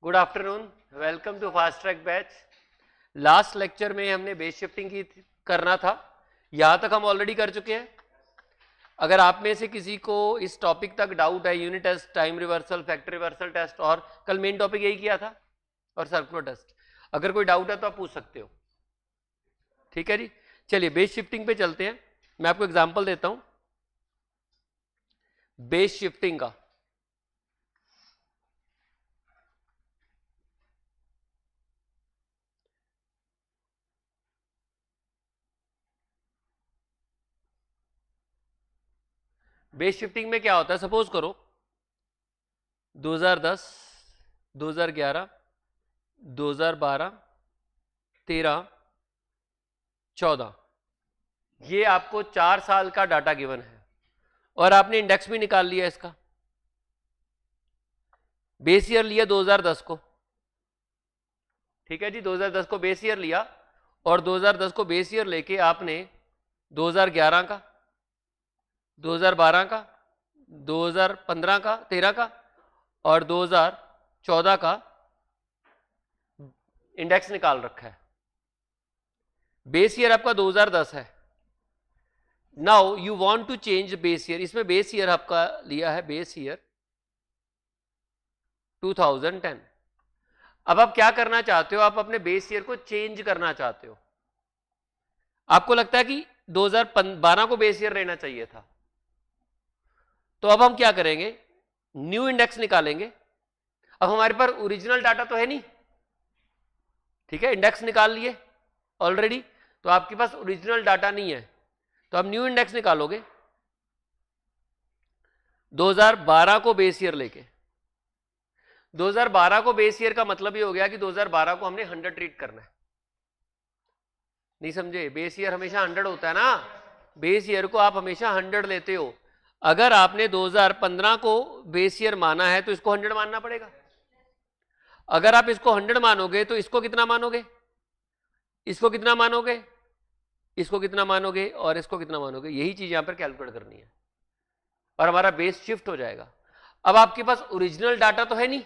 Good afternoon, welcome to fast track batch. Last lecture में हमने base shifting की करना था, यहां तक हम ऑलरेडी कर चुके हैं। अगर आप में से किसी को इस टॉपिक तक डाउट है, unit test, time reversal, factor reversal test, और कल मेन टॉपिक यही किया था, और सर्कुलर टेस्ट, अगर कोई डाउट है तो आप पूछ सकते हो। ठीक है जी, चलिए बेस शिफ्टिंग पे चलते हैं। मैं आपको एग्जांपल देता हूं बेस शिफ्टिंग का। बेस शिफ्टिंग में क्या होता है, सपोज करो 2010, 2011, 2012, 13, 14, ये आपको 4 साल का डाटा गिवन है और आपने इंडेक्स भी निकाल लिया इसका। बेस ईयर लिया 2010 को, ठीक है जी, 2010 को बेस ईयर लिया और 2010 को बेस ईयर लेके आपने 2011 का, 2012 का, 2015 का, 13 का और 2014 का इंडेक्स निकाल रखा है। बेस ईयर आपका 2010 है। Now you want to change base year, इसमें बेस ईयर आपका लिया है बेस ईयर 2010। अब आप क्या करना चाहते हो, आप अपने बेस ईयर को चेंज करना चाहते हो। आपको लगता है कि 2012 को बेस ईयर लेना चाहिए था, तो अब हम क्या करेंगे, न्यू इंडेक्स निकालेंगे। अब हमारे पास ओरिजिनल डाटा तो है नहीं, ठीक है, इंडेक्स निकाल लिए ऑलरेडी, तो आपके पास ओरिजिनल डाटा नहीं है, तो आप न्यू इंडेक्स निकालोगे 2012 को बेस ईयर लेके। 2012 को बेस ईयर का मतलब ये हो गया कि 2012 को हमने 100 ट्रीट करना है। नहीं समझे, बेस ईयर हमेशा 100 होता है ना, बेस ईयर को आप हमेशा 100 लेते हो। अगर आपने 2015 को बेस ईयर माना है तो इसको 100 मानना पड़ेगा। अगर आप इसको 100 मानोगे तो इसको कितना मानोगे, इसको कितना मानोगे, इसको कितना मानोगे और इसको कितना मानोगे, यही चीज यहां पर कैलकुलेट करनी है और हमारा बेस शिफ्ट हो जाएगा। अब आपके पास ओरिजिनल डाटा तो है नहीं,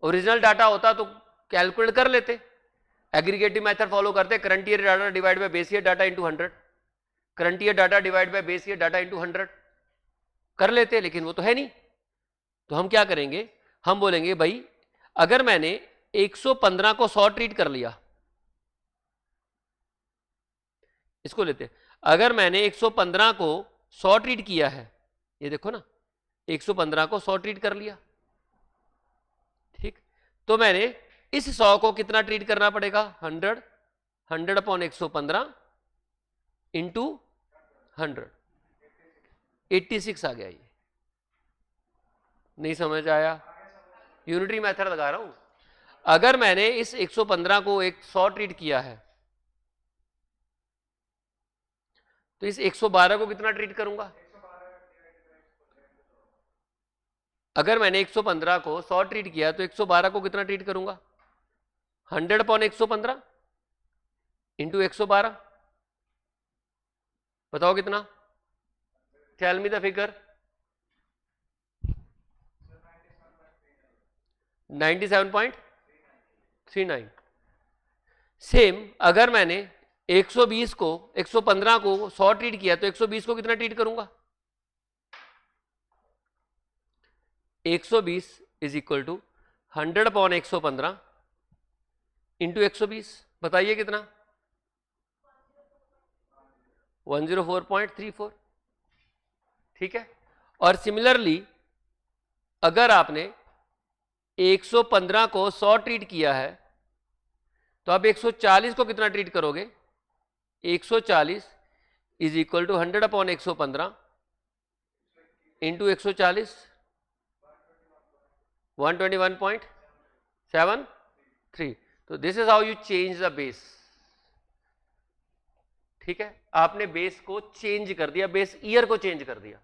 ओरिजिनल डाटा होता तो कैलकुलेट कर लेते, एग्रीगेटिव मेथड फॉलो करते, current year data divide by base year data into 100, current year data divide by base year data into 100 कर लेते, लेकिन वो तो है नहीं। तो हम क्या करेंगे, हम बोलेंगे भाई अगर मैंने 115 को 100 ट्रीट कर लिया, इसको लेते, अगर मैंने 115 को 100 ट्रीट किया है, ये देखो ना, 115 को 100 ट्रीट कर लिया, ठीक, तो मैंने इस 100 को कितना ट्रीट करना पड़ेगा, 100, 100 अपॉन 115 इंटू 100, 86 आ गया। ये नहीं समझ आया, यूनिटरी मेथड लगा रहा हूं। अगर मैंने इस 115 को 100 ट्रीट किया है तो इस 112 को कितना ट्रीट करूंगा। अगर मैंने 115 को 100 ट्रीट किया तो 112 को कितना ट्रीट करूंगा, 100 अपॉन 115 इंटू 112, बताओ कितना, tell me the figure. 97.39। Same अगर मैंने 120 को 115 को 100 ट्रीट किया तो 120 को कितना ट्रीट करूंगा, 120 is equal to 100 upon 115 into 120, बताइए कितना, 104.34, ठीक है। और सिमिलरली अगर आपने 115 को 100 ट्रीट किया है तो आप 140 को कितना ट्रीट करोगे, 140 is equal to 100 upon 115 into 140, 121.73। तो this is how you change the base, ठीक है, आपने बेस को चेंज कर दिया, बेस ईयर को चेंज कर दिया,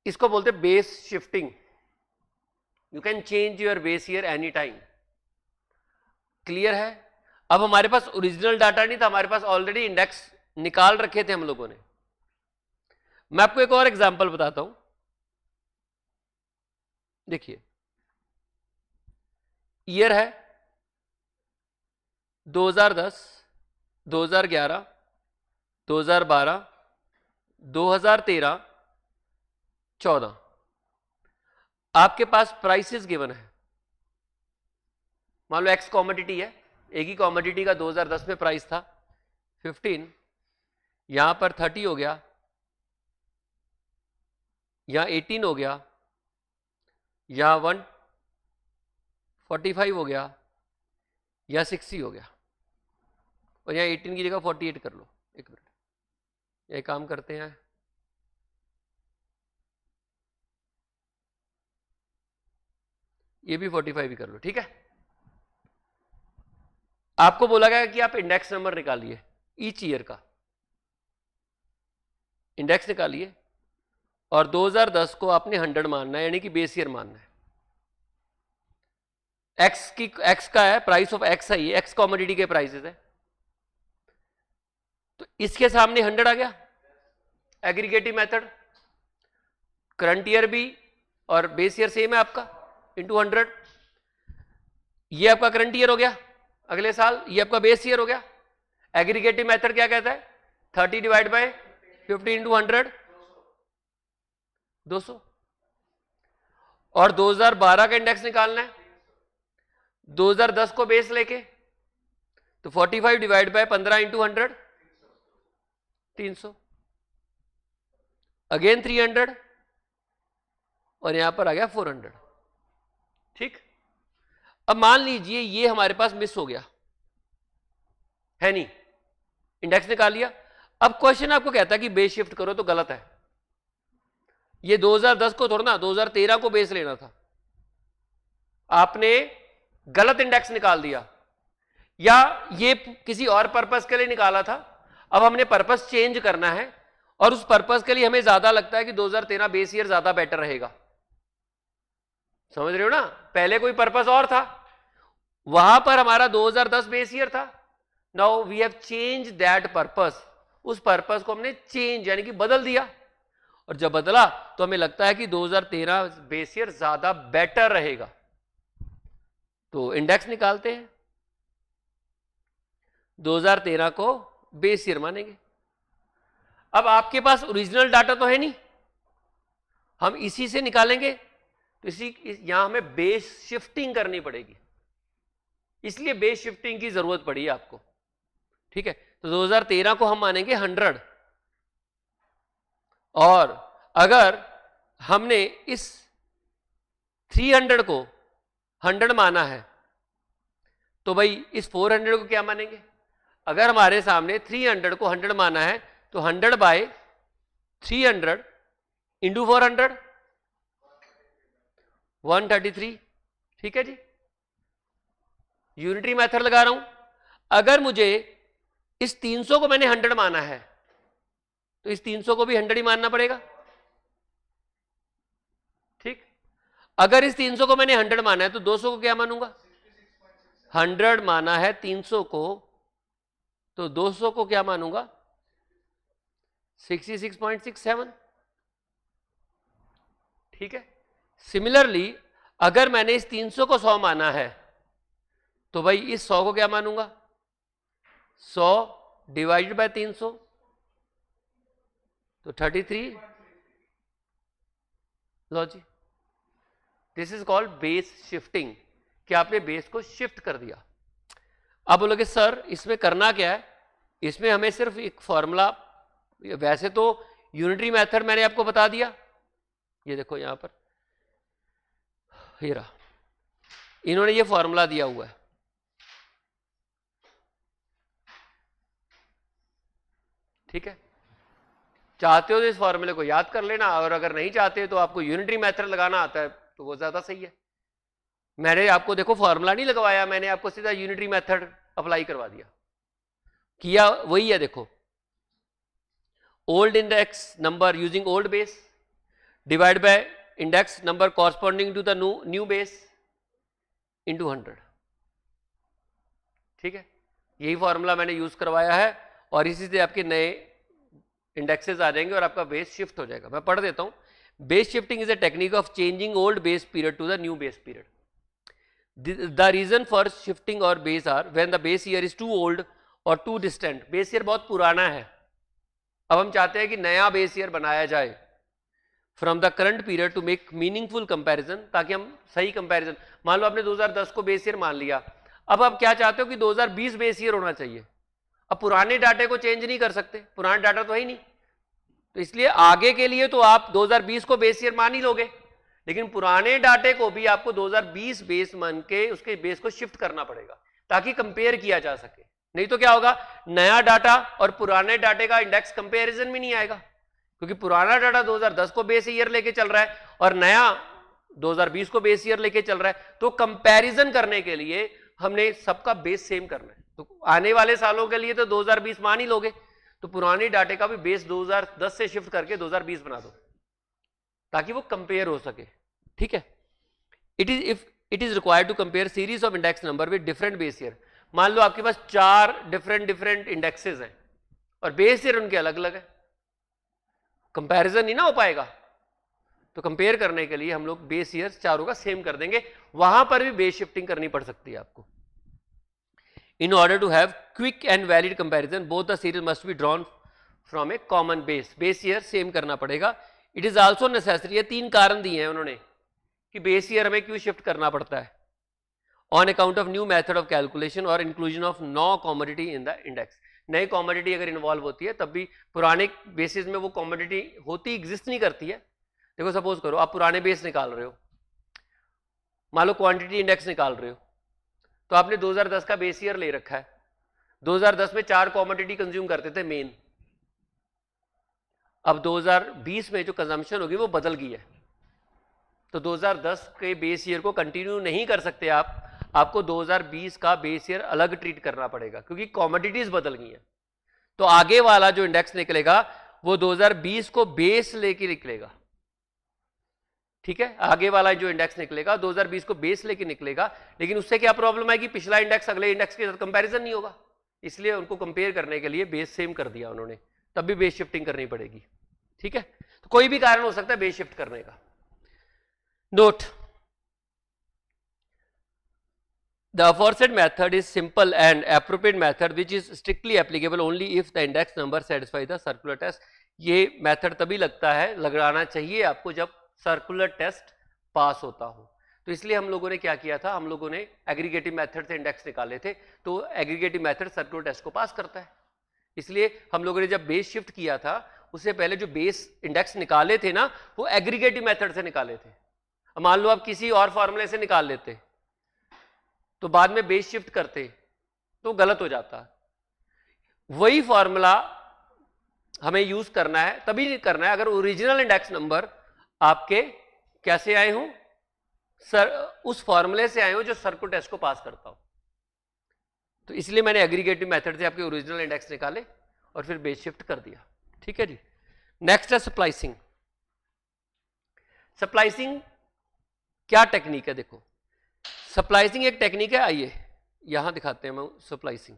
इसको बोलते हैं base shifting. You can change your base year any time. Clear है। अब हमारे पास ओरिजिनल डाटा नहीं था, हमारे पास ऑलरेडी इंडेक्स निकाल रखे थे हम लोगों ने। मैं आपको एक और एग्जांपल बताता हूं, देखिए ईयर है 2010, 2011, 2012, 2013, 14। आपके पास प्राइसेस गिवन है। मान लो एक्स कॉमोडिटी है, एक ही कॉमोडिटी का 2010 में प्राइस था 15, यहां पर 30 हो गया, यहां 18 हो गया, यहां 145 हो गया, या 60 हो गया, और यहाँ 18 की जगह 48 कर लो। एक मिनट, ये काम करते हैं, ये भी 45 ही कर लो, ठीक है। आपको बोला गया कि आप इंडेक्स नंबर निकालिए, ईच ईयर का इंडेक्स निकालिए, और 2010 को आपने 100 मानना है, यानी कि बेस ईयर मानना है। एक्स का है, प्राइस ऑफ एक्स है, ये एक्स कॉमोडिटी के प्राइसेस है, तो इसके सामने 100 आ गया। एग्रीगेटिव मेथड, करंट ईयर भी और बेस ईयर सेम है आपका, इंटू 100, ये आपका करंट ईयर हो गया अगले साल, ये आपका बेस ईयर हो गया। एग्रीगेटिव मेथड क्या कहता है, 30 डिवाइड बाय 50 इंटू 100, 200। और 2012 का इंडेक्स निकालना है, 2010 को बेस लेके, तो 45 डिवाइड बाय 15 इंटू 100, 300, अगेन 300, और यहां पर आ गया 400। ठीक, अब मान लीजिए ये हमारे पास मिस हो गया है, नहीं, इंडेक्स निकाल लिया। अब क्वेश्चन आपको कहता है कि बेस शिफ्ट करो, तो गलत है। ये 2010 को थोड़ा ना 2013 को बेस लेना था, आपने गलत इंडेक्स निकाल दिया, या ये किसी और पर्पस के लिए निकाला था। अब हमने पर्पस चेंज करना है, और उस पर्पस के लिए हमें ज्यादा लगता है कि 2013 बेस ईयर ज्यादा बेटर रहेगा। समझ रहे हो ना, पहले कोई पर्पस और था, वहां पर हमारा 2010 बेस ईयर था। Now we have change that purpose, उस पर्पस को हमने चेंज यानी कि बदल दिया, और जब बदला तो हमें लगता है कि 2013 बेस ईयर ज्यादा बेटर रहेगा, तो इंडेक्स निकालते हैं, 2013 को बेस ईयर मानेंगे। अब आपके पास ओरिजिनल डाटा तो है नहीं, हम इसी से निकालेंगे, तो यहां हमें बेस शिफ्टिंग करनी पड़ेगी, इसलिए बेस शिफ्टिंग की जरूरत पड़ी आपको। ठीक है, तो 2013 को हम मानेंगे 100, और अगर हमने इस 300 को 100 माना है, तो भाई इस 400 को क्या मानेंगे। अगर हमारे सामने 300 को 100 माना है, तो 100 बाय 300 इंटू 400, 133। ठीक है जी, यूनिटरी मेथड लगा रहा हूं। अगर मुझे इस 300 को मैंने 100 माना है, तो इस 300 को भी 100 ही मानना पड़ेगा। ठीक, अगर इस 300 को मैंने 100 माना है, तो 200 को क्या मानूंगा, 100 माना है 300 को, तो 200 को क्या मानूंगा, 66.67। ठीक है, सिमिलरली अगर मैंने इस 300 को 100 माना है, तो भाई इस 100 को क्या मानूंगा, 100 डिवाइडेड बाय 300, तो 33। लो जी, this is called base shifting, कि आपने बेस को शिफ्ट कर दिया। अब बोलोगे सर इसमें करना क्या है, इसमें हमें सिर्फ एक फॉर्मूला, वैसे तो यूनिटरी मेथड मैंने आपको बता दिया, ये देखो यहां पर, ये रहा, इन्होंने ये फॉर्मूला दिया हुआ है। ठीक है, चाहते हो तो इस फॉर्मूले को याद कर लेना, और अगर नहीं चाहते तो आपको यूनिटरी मेथड लगाना आता है तो वो ज्यादा सही है। मैंने आपको देखो फॉर्मूला नहीं लगवाया, मैंने आपको सीधा यूनिटरी मेथड अप्लाई करवा दिया, किया वही है। देखो, old index number using old base divide by index number corresponding to the new base into 100। ठीक है, यही फॉर्मूला मैंने यूज करवाया है, और इसी से आपके नए इंडेक्सेस आ जाएंगे और आपका बेस शिफ्ट हो जाएगा। मैं पढ़ देता हूं। Base shifting is a technique of changing old base period to the new base period. The reason for shifting or base are when the base year is too old or too distant. Base year बहुत पुराना है, अब हम चाहते हैं कि नया base year बनाया जाए from the current period to make meaningful comparison, ताकि हम सही कंपैरिजन, मान लो आपने 2010 को बेस ईयर मान लिया, अब आप क्या चाहते हो कि 2020 बेस ईयर होना चाहिए। अब पुराने डाटे को चेंज नहीं कर सकते, पुराना डाटा तो है ही नहीं, तो इसलिए आगे के लिए तो आप 2020 को बेस ईयर मान ही लोगे, लेकिन पुराने डाटे को भी आपको 2020 बेस मान के उसके बेस को शिफ्ट करना पड़ेगा ताकि कंपेयर किया जा सके। नहीं तो क्या होगा, नया डाटा और पुराने डाटे का इंडेक्स कंपेरिजन में नहीं आएगा, क्योंकि पुराना डाटा 2010 को बेस ईयर लेके चल रहा है और नया 2020 को बेस ईयर लेके चल रहा है, तो कंपैरिजन करने के लिए हमने सबका बेस सेम करना है। तो आने वाले सालों के लिए तो 2020 मान ही लोगे, तो पुराने डाटे का भी बेस 2010 से शिफ्ट करके 2020 बना दो ताकि वो कंपेयर हो सके। ठीक है, it is required to compare series of index number with different base year. मान लो आपके पास 4 डिफरेंट इंडेक्सेस हैं और बेस ईयर उनके अलग अलग है, कंपैरिजन नहीं ना हो पाएगा, तो कंपेयर करने के लिए हम लोग बेस ईयर चारों का सेम कर देंगे, वहां पर भी बेस शिफ्टिंग करनी पड़ सकती है आपको। In order to have quick and valid comparison, both the series must be drawn from a common base. Base year same करना पड़ेगा. It is also necessary, ये 3 कारण दिए हैं उन्होंने कि बेस ईयर हमें क्यों शिफ्ट करना पड़ता है, on account of new method of calculation और inclusion of no commodity in the index. नई कॉमोडिटी अगर इन्वॉल्व होती है तब भी पुराने बेसिस में वो कॉमोडिटी होती एग्जिस्ट नहीं करती है। देखो सपोज करो आप पुराने बेस निकाल रहे हो, मान लो क्वांटिटी इंडेक्स निकाल रहे हो, तो आपने 2010 का बेस ईयर ले रखा है, 2010 में 4 कॉमोडिटी कंज्यूम करते थे मेन, अब 2020 में जो कंजम्पशन होगी वो बदल गई है, तो 2010 के बेस ईयर को कंटिन्यू नहीं कर सकते आप, आपको 2020 का बेस ईयर अलग ट्रीट करना पड़ेगा क्योंकि कॉमोडिटीज बदल गई हैं। तो आगे वाला जो इंडेक्स निकलेगा वो 2020 को बेस लेके निकलेगा। ठीक है, आगे वाला जो इंडेक्स निकलेगा 2020 को बेस लेके निकलेगा, लेकिन उससे क्या प्रॉब्लम है कि पिछला इंडेक्स अगले इंडेक्स के साथ कंपैरिजन नहीं होगा, इसलिए उनको कंपेयर करने के लिए बेस सेम कर दिया उन्होंने, तब भी बेस शिफ्टिंग करनी पड़ेगी। ठीक है, तो कोई भी कारण हो सकता है बेस शिफ्ट करने का। Note, the aforesaid method is simple and appropriate method which is strictly applicable only if the index number satisfy the circular test। ये मेथड तभी लगता है, लगाना चाहिए आपको जब सर्कुलर टेस्ट पास होता हो। तो इसलिए हम लोगों ने क्या किया था, हम लोगों ने एग्रीगेटिव मेथड से इंडेक्स निकाले थे, तो एग्रीगेटिव मेथड सर्कुलर टेस्ट को पास करता है। इसलिए हम लोगों ने जब बेस शिफ्ट किया था उससे पहले जो बेस इंडेक्स निकाले थे ना वो एग्रीगेटिव मेथड से निकाले थे। मान लो आप किसी और फॉर्मूले से निकाल लेते तो बाद में बेस शिफ्ट करते तो गलत हो जाता। वही फॉर्मूला हमें यूज करना है, तभी करना है अगर ओरिजिनल इंडेक्स नंबर आपके कैसे आए हो, सर उस फॉर्मूले से आए हो जो सर्कुलर टेस्ट को पास करता हो। तो इसलिए मैंने एग्रीगेटिव मेथड से आपके ओरिजिनल इंडेक्स निकाले और फिर बेस शिफ्ट कर दिया। ठीक है जी, नेक्स्ट है स्प्लाइसिंग। स्प्लाइसिंग क्या टेक्निक है, देखो स्प्लाइसिंग एक टेक्निक है, आइए यहां दिखाते हैं मैं स्प्लाइसिंग।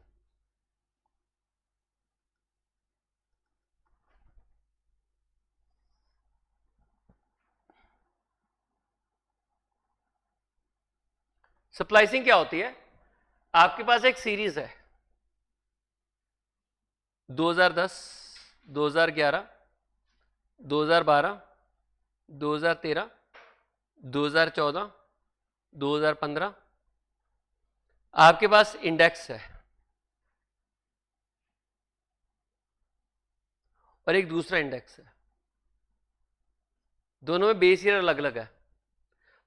स्प्लाइसिंग क्या होती है, आपके पास एक सीरीज है 2010, 2011, 2012, 2013, 2014, 2015, आपके पास इंडेक्स है और एक दूसरा इंडेक्स है, दोनों में बेस ईयर अलग अलग है।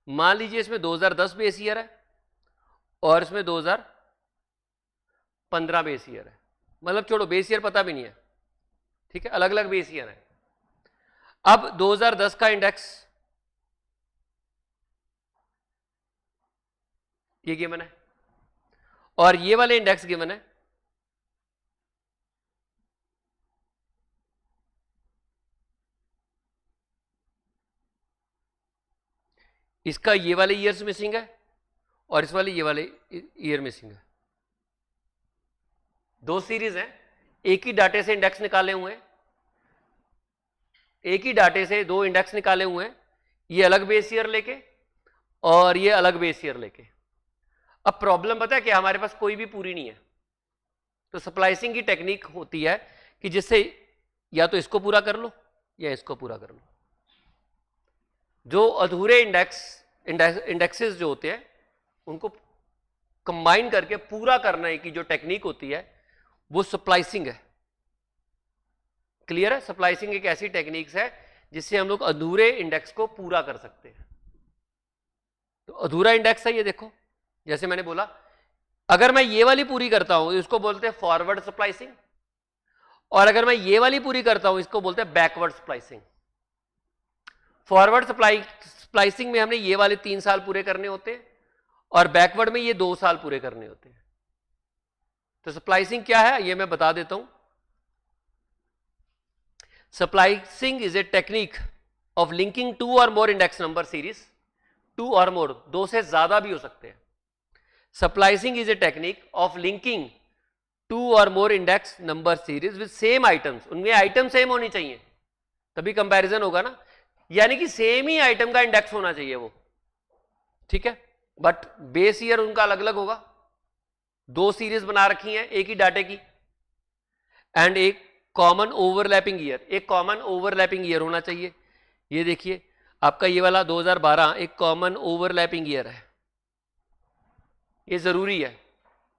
मान लीजिए इसमें 2010 बेस ईयर है और इसमें 2015 बेस ईयर है, मतलब छोड़ो बेस ईयर पता भी नहीं है, ठीक है, अलग अलग बेस ईयर है। अब 2010 का इंडेक्स ये गिवन है और ये वाले इंडेक्स गिवन है, इसका ये वाले ईयर्स मिसिंग है और इस वाले ये वाले ईयर मिसिंग है। दो सीरीज हैं, एक ही डाटे से इंडेक्स निकाले हुए हैं, एक ही डाटे से दो इंडेक्स निकाले हुए हैं, ये अलग बेस ईयर लेके और ये अलग बेस ईयर लेके। अब प्रॉब्लम पता है कि हमारे पास कोई भी पूरी नहीं है, तो स्प्लाइसिंग की टेक्निक होती है कि जिससे या तो इसको पूरा कर लो या इसको पूरा कर लो। जो अधूरे इंडेक्सेस जो होते हैं उनको कंबाइन करके पूरा करने की जो टेक्निक होती है वो स्प्लाइसिंग है। क्लियर है? स्प्लाइसिंग एक ऐसी टेक्निक्स है जिससे हम लोग अधूरे इंडेक्स को पूरा कर सकते हैं। तो अधूरा इंडेक्स है ये देखो, जैसे मैंने बोला अगर मैं ये वाली पूरी करता हूं इसको बोलते हैं फॉरवर्ड स्प्लाइसिंग, और अगर मैं ये वाली पूरी करता हूं इसको बोलते हैं बैकवर्ड स्प्लाइसिंग। फॉरवर्ड स्प्लाइसिंग में हमने ये वाले 3 साल पूरे करने होते हैं और बैकवर्ड में ये 2 साल पूरे करने होते हैं। तो स्प्लाइसिंग क्या है ये मैं बता देता हूं। Splicing is a technique of linking 2 or more index number series, 2 or मोर 2 से ज्यादा भी हो सकते हैं। Splicing is a technique of linking 2 or more index number series with same items, उनमें आइटम सेम होनी चाहिए तभी कंपैरिजन होगा ना, यानी कि सेम ही आइटम का इंडेक्स होना चाहिए वो, ठीक है, बट बेस ईयर उनका अलग अलग होगा। 2 सीरीज बना रखी हैं एक ही डाटे की एंड एक कॉमन ओवरलैपिंग ईयर, एक कॉमन ओवरलैपिंग ईयर होना चाहिए। ये देखिए आपका ये वाला 2012 एक कॉमन ओवरलैपिंग ईयर है, ये जरूरी है,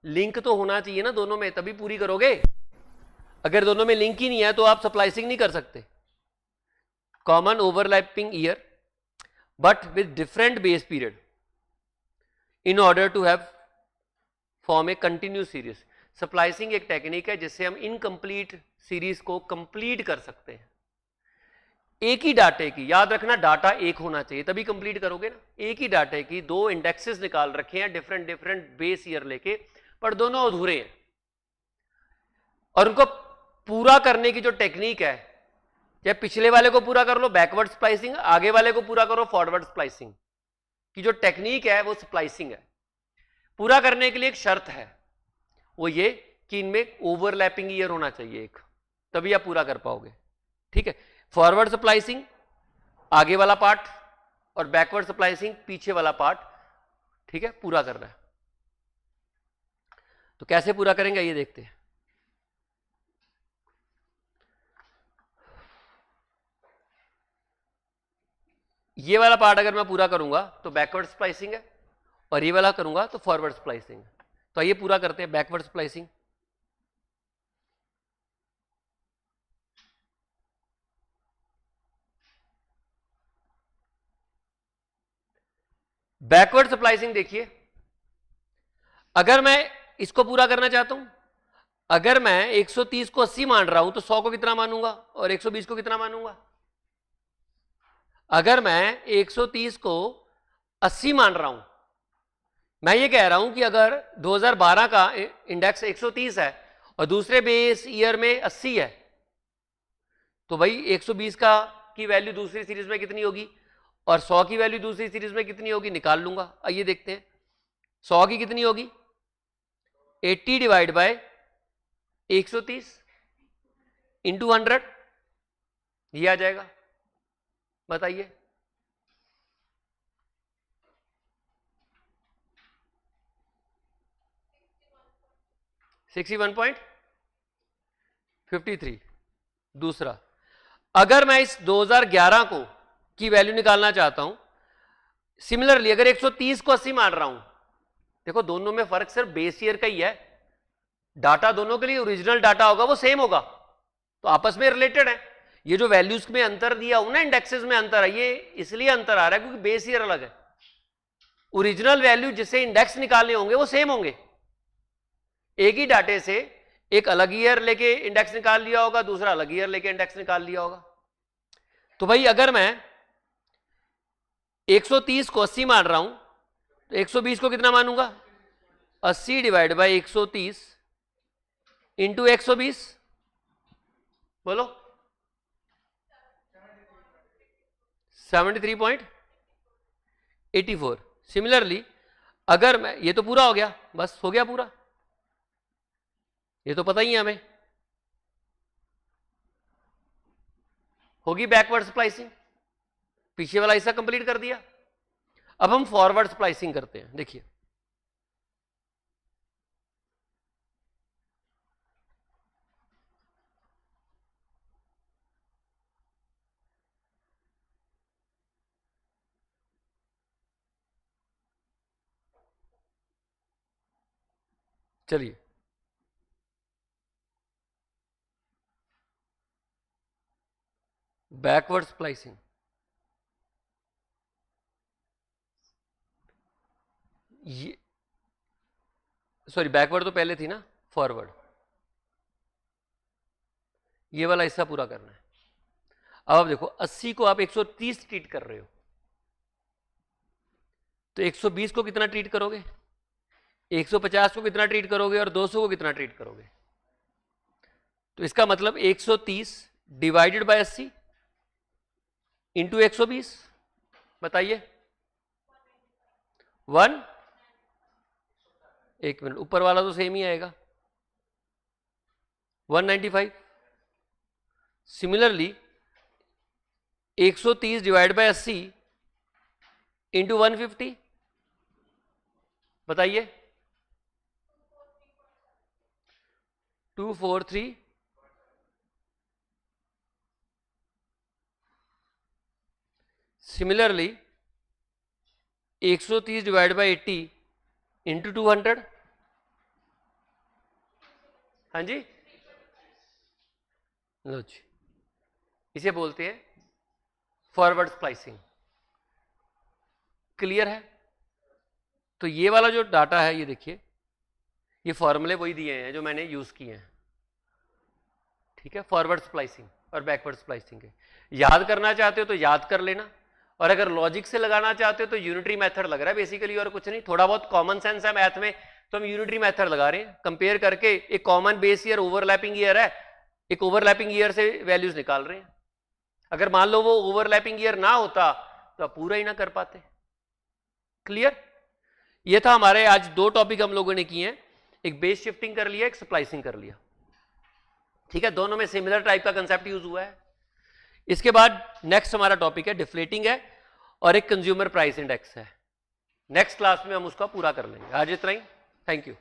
लिंक तो होना चाहिए ना दोनों में तभी पूरी करोगे। अगर दोनों में लिंक ही नहीं है तो आप स्प्लाइसिंग नहीं कर सकते। Common overlapping year but with different base period in order to have form a continuous series. Splicing एक टेक्निक है जिससे हम इनकम्प्लीट सीरीज को कंप्लीट कर सकते हैं। एक ही डाटे की, याद रखना डाटा एक होना चाहिए तभी कंप्लीट करोगे ना। एक ही डाटे की 2 इंडेक्सेस निकाल रखे हैं डिफरेंट डिफरेंट बेस ईयर लेके, पर दोनों अधूरे हैं और उनको पूरा करने की जो टेक्निक है, चाहे पिछले वाले को पूरा कर लो बैकवर्ड स्प्लाइसिंग, आगे वाले को पूरा करो फॉरवर्ड स्प्लाइसिंग, की जो टेक्निक है वो स्प्लाइसिंग है। पूरा करने के लिए एक शर्त है, वो ये कि इनमें ओवरलैपिंग ईयर होना चाहिए एक, तभी आप पूरा कर पाओगे, ठीक है। फॉरवर्ड स्प्लाइसिंग आगे वाला पार्ट और बैकवर्ड स्प्लाइसिंग पीछे वाला पार्ट, ठीक है, पूरा करना है। तो कैसे पूरा करेंगे ये देखते हैं। ये वाला पार्ट अगर मैं पूरा करूंगा तो बैकवर्ड स्प्लाइसिंग है और ये वाला करूंगा तो फॉरवर्ड स्प्लाइसिंग है। तो आइए पूरा करते हैं बैकवर्ड स्प्लाइसिंग। बैकवर्ड स्प्लाइसिंग देखिए, अगर मैं इसको पूरा करना चाहता हूं, अगर मैं 130 को 80 मान रहा हूं तो 100 को कितना मानूंगा और 120 को कितना मानूंगा। अगर मैं 130 को 80 मान रहा हूं, मैं ये कह रहा हूं कि अगर 2012 का इंडेक्स 130 है और दूसरे बेस ईयर में 80 है, तो भाई 120 का की वैल्यू दूसरी सीरीज में कितनी होगी और 100 की वैल्यू दूसरी सीरीज में कितनी होगी निकाल लूंगा। आइए देखते हैं 100 की कितनी होगी, 80 डिवाइड बाय 130 इंटू 100, ये आ जाएगा, बताइए। $61.53। दूसरा, अगर मैं इस 2011 को की वैल्यू निकालना चाहता हूं, सिमिलरली अगर 130 को 80 मान रहा हूं, देखो दोनों में फर्क सिर्फ बेस ईयर का ही है, डाटा दोनों के लिए ओरिजिनल डाटा होगा वो सेम होगा, तो आपस में रिलेटेड है। ये जो वैल्यूज में अंतर दिया हूं ना, इंडेक्सेस में अंतर है, ये इसलिए अंतर आ रहा है क्योंकि बेस ईयर अलग है। ओरिजिनल वैल्यू जिसे इंडेक्स निकालने होंगे वो सेम होंगे। एक ही डाटे से एक अलग ईयर लेके इंडेक्स निकाल लिया होगा, दूसरा अलग ईयर लेके इंडेक्स निकाल लिया होगा। तो भाई अगर मैं 130 को 80 मान रहा हूं तो 120 को कितना मानूंगा, 80 डिवाइड बाय 130 इंटू 120, बोलो 73.84। सिमिलरली अगर मैं, ये तो पूरा हो गया, बस हो गया पूरा, ये तो पता ही है हमें, होगी बैकवर्ड स्प्लाइसिंग, पीछे वाला हिस्सा कंप्लीट कर दिया। अब हम फॉरवर्ड स्प्लाइसिंग करते हैं। देखिए चलिए बैकवर्ड स्प्लाइसिंग, ये सॉरी बैकवर्ड तो पहले थी ना, फॉरवर्ड, ये वाला हिस्सा पूरा करना है। अब आप देखो 80 को आप 130 ट्रीट कर रहे हो, तो 120 को कितना ट्रीट करोगे, 150 को कितना ट्रीट करोगे, और 200 को कितना ट्रीट करोगे। तो इसका मतलब 130 डिवाइडेड बाय 80 इंटू 120, बताइए 1, एक मिनट, ऊपर वाला तो सेम ही आएगा 195। सिमिलरली 130 डिवाइड बाय 80 इंटू 150, बताइए 243। सिमिलरली 130 डिवाइड बाय 80 इंटू 200, हाँ जी, लो जी, इसे बोलते हैं फॉरवर्ड स्प्लाइसिंग। क्लियर है। तो ये वाला जो डाटा है, ये देखिए, ये फॉर्मूले वही दिए हैं जो मैंने यूज किए हैं, ठीक है, फॉरवर्ड स्प्लाइसिंग और बैकवर्ड स्प्लाइसिंग के। याद करना चाहते हो तो याद कर लेना, और अगर लॉजिक से लगाना चाहते हो तो यूनिटरी मेथड लग रहा है बेसिकली, और कुछ नहीं, थोड़ा बहुत कॉमन सेंस है मैथ में, तो हम यूनिटरी मेथड लगा रहे हैं, कंपेयर करके एक common base year overlapping year है, एक ओवरलैपिंग ईयर से वैल्यूज निकाल रहे हैं। अगर मान लो वो ओवरलैपिंग ईयर ना होता तो आप पूरा ही ना कर पाते। क्लियर। ये था हमारे आज 2 टॉपिक हम लोगों ने किए हैं, एक बेस शिफ्टिंग कर लिया, एक स्प्लाइसिंग कर लिया, ठीक है, दोनों में सिमिलर टाइप का कंसेप्ट यूज हुआ है। इसके बाद नेक्स्ट हमारा टॉपिक है डिफ्लेटिंग है, और एक कंज्यूमर प्राइस इंडेक्स है। नेक्स्ट क्लास में हम उसका पूरा कर लेंगे। आज इतना ही, थैंक यू।